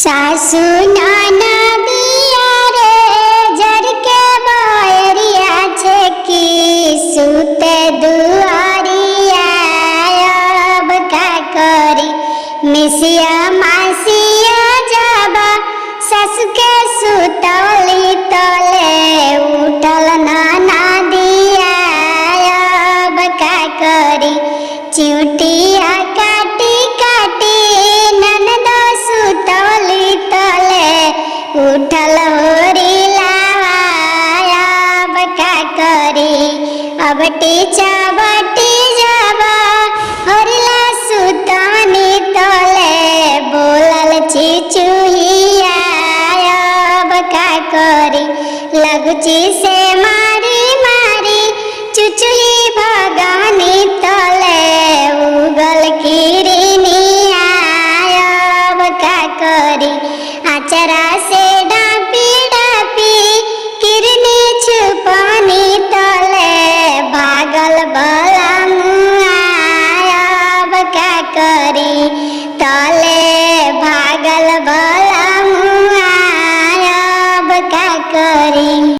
सासू नाना बिया रे जर के बहरिया छे की सुते दुआरिया अब का करी मिसिया मासिया जाबा सासू के सुतली तले उठल नाना दिया अब का करी चिउटिया काटी काटी ननद सुतली तले उठल होरी लावा अब का करी अब टीचा बटी जाबा होरिला सुतनी तले बोलल चिचुहिया अब का करी लगुची से मारी मारी चुचुही भगानी तले उगल किरनिया अब का करी आचरा से डापी डापी किरनी छुपानी तले भागल बला मुआ अब का करी